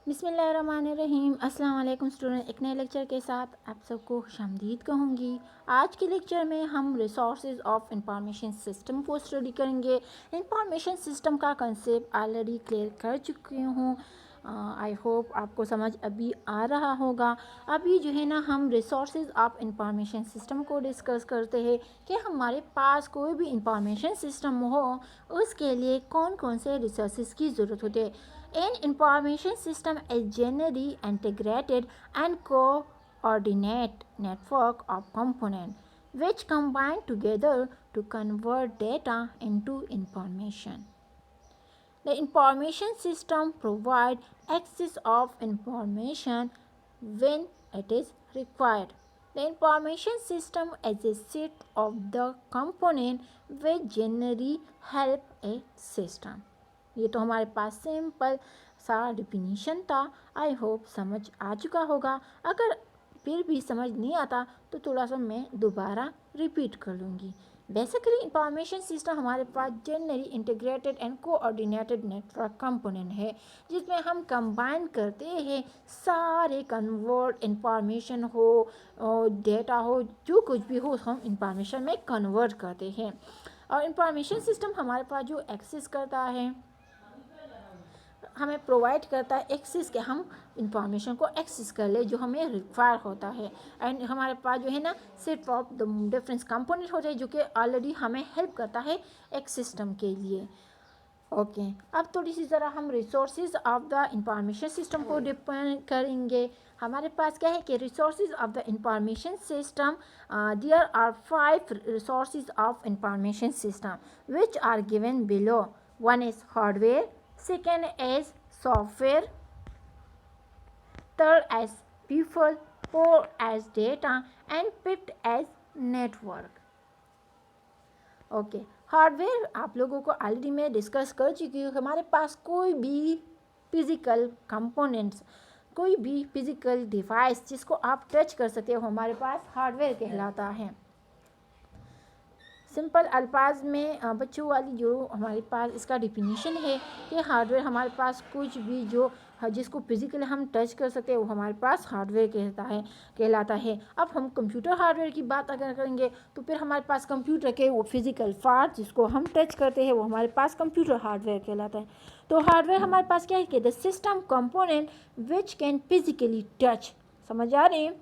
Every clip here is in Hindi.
बिस्मिल्लाहिर्रहमानिर्रहीम। अस्सलाम वालेकुम स्टूडेंट, एक नए लेक्चर के साथ आप सबको खुशामदीद कहूँगी। आज के लेक्चर में हम रिसोर्सेज ऑफ इंफॉर्मेशन सिस्टम को स्टडी करेंगे। इंफॉर्मेशन सिस्टम का कंसेप्ट ऑलरेडी क्लियर कर चुकी हूँ। आई होप आपको समझ अभी आ रहा होगा। अभी जो है ना हम रिसोर्सेज ऑफ इंफॉर्मेशन सिस्टम को डिस्कस करते हैं कि हमारे पास कोई भी इंफॉर्मेशन सिस्टम हो उसके लिए कौन कौन से रिसोर्सेज की ज़रूरत होती है। An information system is generally integrated and coordinate network of components which combine together to convert data into information. The information system provides access of information when it is required. The information system is a set of the components which generally help a system. ये तो हमारे पास सिंपल सा डिफिनीशन था। आई होप समझ आ चुका होगा। अगर फिर भी समझ नहीं आता तो थोड़ा सा मैं दोबारा रिपीट कर लूँगी। बेसिकली इंफॉर्मेशन सिस्टम हमारे पास generally integrated and coordinated network component है जिसमें हम कंबाइन करते हैं सारे कन्वर्ट इंफॉर्मेशन हो डेटा हो जो कुछ भी हो हम इंफॉर्मेशन में कन्वर्ट करते हैं। और इंफॉर्मेशन सिस्टम हमारे पास जो एक्सेस करता है हमें प्रोवाइड करता है एक्सेस के हम इंफॉर्मेशन को एक्सेस कर ले जो हमें रिक्वायर होता है। एंड हमारे पास जो है ना set of the difference component होते हैं जो कि ऑलरेडी हमें हेल्प करता है एक सिस्टम के लिए। ओके अब थोड़ी सी ज़रा हम resources of the information system को डिपेंड करेंगे। हमारे पास क्या है कि resources of the information system there are 5 resources of information system which are given below. One is hardware, second as software, third as people, fourth as data and fifth as network. Okay hardware आप लोगों को ऑलरेडी मैं डिस्कस कर चुकी हूँ। हमारे पास कोई भी फिज़िकल कंपोनेंट्स कोई भी फिज़िकल डिवाइस जिसको आप टच कर सकते हो हमारे पास हार्डवेयर कहलाता है। सिंपल अल्फाज में बच्चों वाली जो हमारे पास इसका डिफिनीशन है कि हार्डवेयर हमारे पास कुछ भी जो जिसको फिज़िकली हम टच कर सकते हैं वो हमारे पास हार्डवेयर कहलाता है। अब हम कंप्यूटर हार्डवेयर की बात अगर करेंगे तो फिर हमारे पास कंप्यूटर के वो फिज़िकल पार्ट जिसको हम टच करते हैं वो हमारे पास कंप्यूटर हार्डवेयर कहलाता है। तो हार्डवेयर हमारे पास क्या है कि the system component which can physically touch. समझ आ रही है?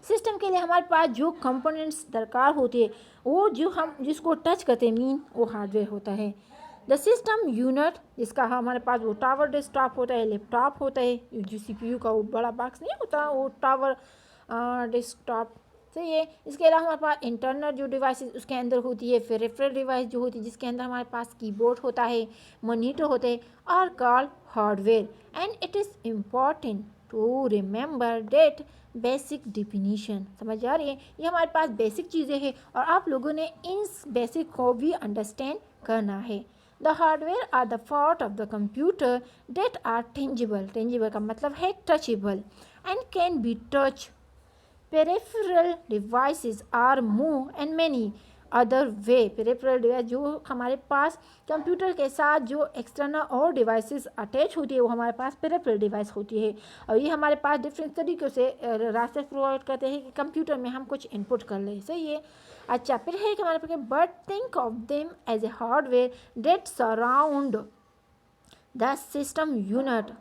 सिस्टम के लिए हमारे पास जो कंपोनेंट्स दरकार होते हैं वो जो हम जिसको टच करते हैं मीन वो हार्डवेयर होता है। द सिस्टम यूनिट जिसका हमारे पास वो टावर डेस्कटॉप होता है, लैपटॉप होता है, जो सीपीयू का वो बड़ा बॉक्स नहीं होता वो टावर डेस्कटॉप सही है। इसके अलावा हमारे पास इंटरनल जो डिवाइसेस उसके अंदर होती है, फिर रेफरल डिवाइस जो होती है जिसके अंदर हमारे पास कीबोर्ड होता है, मॉनिटर होते हैं और called hardware. And it is important to remember that basic definition. समझ आ रही है? ये हमारे पास बेसिक चीज़ें हैं और आप लोगों ने इन बेसिक को भी अंडरस्टैंड करना है। The hardware are the part of the computer that are tangible. Tangible का मतलब है touchable and can be touch. Peripheral devices are move and many other way. Peripheral device जो हमारे पास कंप्यूटर के साथ जो एक्सटर्नल और डिवाइसेस अटैच होती है वो हमारे पास पेरिफेरल डिवाइस होती है और ये हमारे पास डिफरेंट तरीक़ों से रास्ते प्रोवाइड करते हैं कि कंप्यूटर में हम कुछ इनपुट कर लें। सही है। अच्छा फिर है कि हमारे पास but think of them as a hardware that surround the system unit.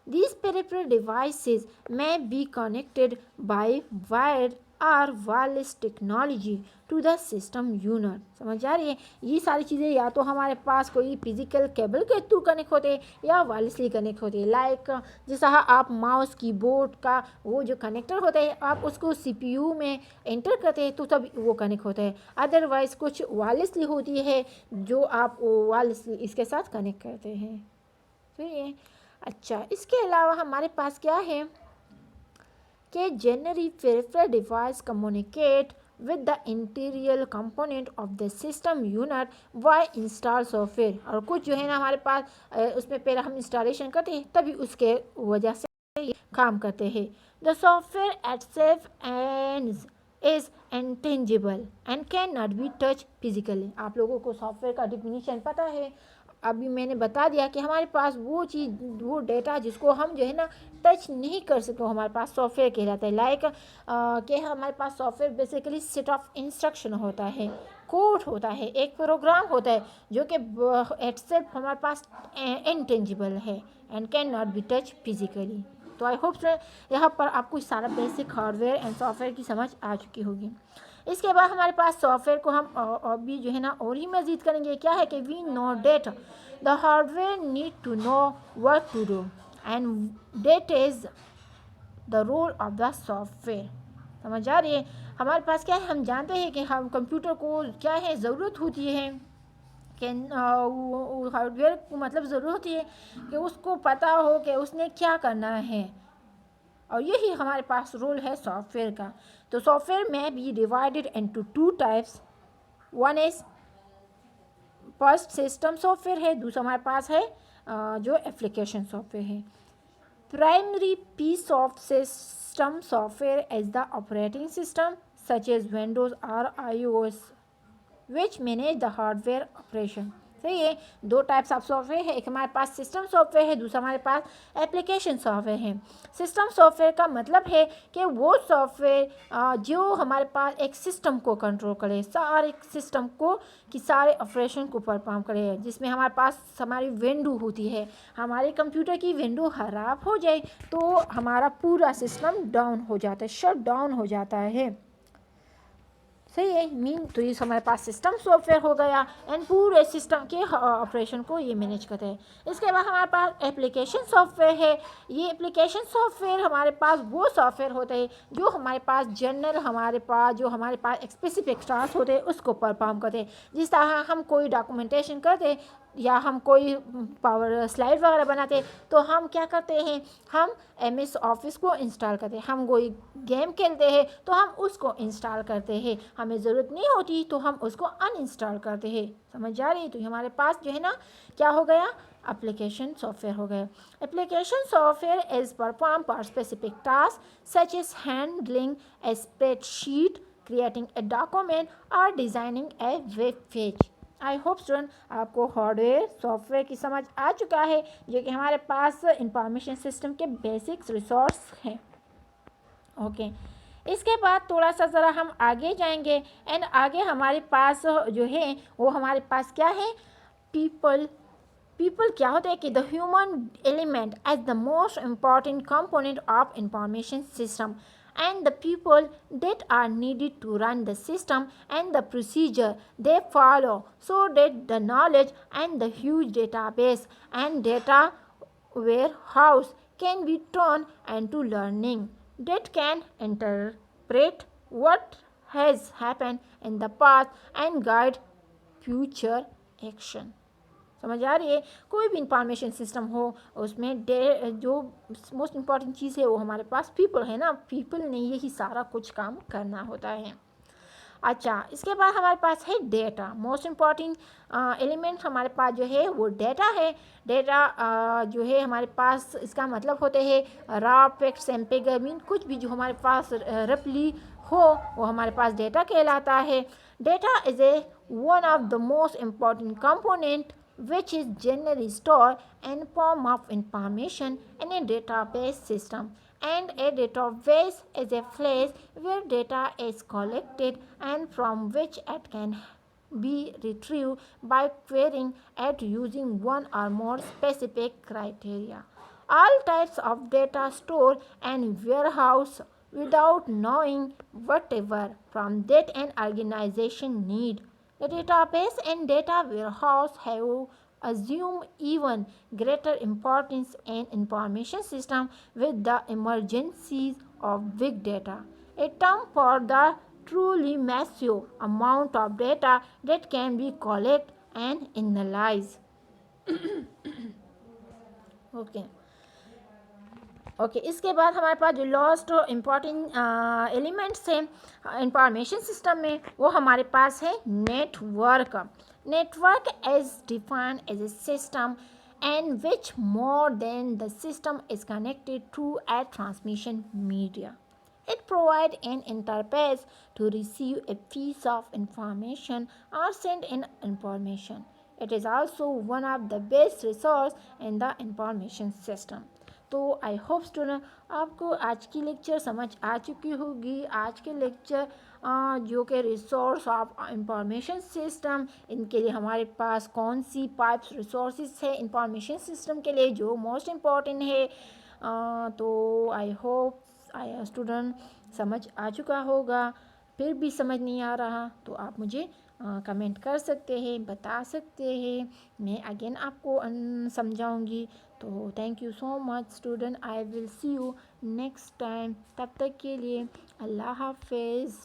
These peripheral devices may be connected by wired or wireless technology to the system unit। समझ आ रही है? ये सारी चीज़ें या तो हमारे पास कोई फिजिकल केबल के थ्रू कनेक्ट होते हैं या वायरलेसली कनेक्ट होते हैं। लाइक जैसा आप माउस कीबोर्ड का वो जो कनेक्टर होता है आप उसको सीपीयू में एंटर करते हैं तो तब वो कनेक्ट होता है। अदरवाइज़ कुछ वायरलेसली होती है जो आप वायरलेसली इसके साथ कनेक्ट करते हैं। सही है। अच्छा इसके अलावा हमारे पास क्या है कि generally peripheral device communicate with the interior component of the system unit via install software. और कुछ जो है ना हमारे पास उसमें पहले हम इंस्टॉलेशन करते हैं तभी उसके वजह से काम करते हैं। The software itself is intangible and cannot be touched physically। आप लोगों को सॉफ्टवेयर का डिफिनीशन पता है। अभी मैंने बता दिया कि हमारे पास वो चीज़, वो डेटा जिसको हम जो है ना टच नहीं कर सकते, वो हमारे पास सॉफ्टवेयर कहलाता है। लाइक कि हमारे पास software basically set of instruction होता है, कोड होता है, एक प्रोग्राम होता है जो कि इटसेल्फ हमारे पास इनटेंजिबल है and can not be touch physically. तो आई होप यहाँ पर आपको सारा बेसिक हार्डवेयर एंड सॉफ्टवेयर की समझ आ चुकी होगी। इसके बाद हमारे पास सॉफ्टवेयर को हम अभी जो है ना और ही मज़ीद करेंगे। क्या है कि we know that the hardware need to know what to do and that is the role of the software. समझ आ रही है? हमारे पास क्या है, हम जानते हैं कि हम कंप्यूटर को क्या है ज़रूरत होती है कि हार्डवेयर को मतलब ज़रूरत होती है कि उसको पता हो कि उसने क्या करना है, और यही हमारे पास रोल है सॉफ्टवेयर का। तो software may be divided into two types. One is first system software है, दूसरा हमारे पास है जो एप्लीकेशन सॉफ्टवेयर है। Primary piece of system software is the operating system such as Windows और iOS which manage the hardware operation. सही है, दो टाइप्स ऑफ सॉफ्टवेयर है, एक हमारे पास सिस्टम सॉफ्टवेयर है, दूसरा हमारे पास एप्लीकेशन सॉफ्टवेयर है। सिस्टम सॉफ्टवेयर का मतलब है कि वो सॉफ्टवेयर जो हमारे पास एक सिस्टम को कंट्रोल करे, सारे सिस्टम को कि सारे ऑपरेशन को परफॉर्म करे, जिसमें हमारे पास हमारी विंडो होती है। हमारे कंप्यूटर की विंडो ख़राब हो जाए तो हमारा पूरा सिस्टम डाउन हो जाता है, शट डाउन हो जाता है। सही है, मीन तो ये हमारे पास सिस्टम सॉफ्टवेयर हो गया एंड पूरे सिस्टम के ऑपरेशन को ये मैनेज करते हैं। इसके बाद हमारे पास एप्लीकेशन सॉफ्टवेयर है। ये एप्लीकेशन सॉफ्टवेयर हमारे पास वो सॉफ्टवेयर होते हैं जो हमारे पास जनरल, हमारे पास जो हमारे पास एक स्पेसिफिक टास्क होते हैं उसको परफॉर्म करते हैं। जिस तरह हम कोई डॉक्यूमेंटेशन करते या हम कोई पावर स्लाइड वगैरह बनाते तो हम क्या करते हैं, हम MS ऑफिस को इंस्टॉल करते हैं। हम कोई गेम खेलते हैं तो हम उसको इंस्टॉल करते हैं, हमें ज़रूरत नहीं होती तो हम उसको अनइंस्टॉल करते हैं। समझ आ रही है? तो हमारे पास जो है ना क्या हो गया, एप्लीकेशन सॉफ्टवेयर हो गया। Application software is perform for specific task such as handling a spreadsheet, creating a document और designing a web page. I hope student आपको हार्डवेयर सॉफ्टवेयर की समझ आ चुका है, जो कि हमारे पास इंफॉर्मेशन सिस्टम के बेसिक्स रिसोर्स हैं। ओके, इसके बाद थोड़ा सा ज़रा हम आगे जाएंगे एंड आगे हमारे पास जो है वो हमारे पास क्या है, पीपल। पीपल क्या होता है कि the human element as the most important component of information system and the people that are needed to run the system and the procedure they follow so that the knowledge and the huge database and data warehouse can be turned into learning that can interpret what has happened in the past and guide future action। समझ आ रही है? कोई भी इंफॉर्मेशन सिस्टम हो उसमें जो मोस्ट इम्पॉर्टेंट चीज़ है वो हमारे पास पीपल है ना, पीपल ने यही सारा कुछ काम करना होता है। अच्छा, इसके बाद हमारे पास है डेटा। मोस्ट इम्पॉर्टेंट एलिमेंट हमारे पास जो है वो डेटा है। डेटा जो है हमारे पास इसका मतलब होते हैं raw facts and figure, mean कुछ भी जो हमारे पास रफली हो वो हमारे पास डेटा कहलाता है। Data is a one of the most important component which is generally stored in form of information in a database system, and a database is a place where data is collected and from which it can be retrieved by querying it using one or more specific criteria. All types of data stored in warehouse without knowing whatever from that an organization need. The database and data warehouse have assumed even greater importance in information system with the emergencies of big data, a term for the truly massive amount of data that can be collected and analyzed. Okay. Okay, इसके बाद हमारे पास जो लास्ट इम्पॉर्टेंट एलिमेंट्स हैं इंफॉर्मेशन सिस्टम में वो हमारे पास है network. Network is defined as a system in which more than the system is connected through a transmission media. It provides an interface to receive a piece of information or send in information. It is also one of the best resource in the information system. तो आई होप स्टूडेंट आपको आज की लेक्चर समझ आ चुकी होगी। आज के लेक्चर जो कि रिसोर्स ऑफ इंफॉर्मेशन सिस्टम, इनके लिए हमारे पास कौन सी पाइप्स रिसोर्सेज है इंफॉर्मेशन सिस्टम के लिए जो मोस्ट इम्पॉर्टेंट है। तो आई होप स्टूडेंट समझ आ चुका होगा। फिर भी समझ नहीं आ रहा तो आप मुझे कमेंट कर सकते हैं, बता सकते हैं, मैं अगेन आपको समझाऊंगी। तो thank you so much student, I will see you next time. तब तक के लिए अल्लाह हाफिज़।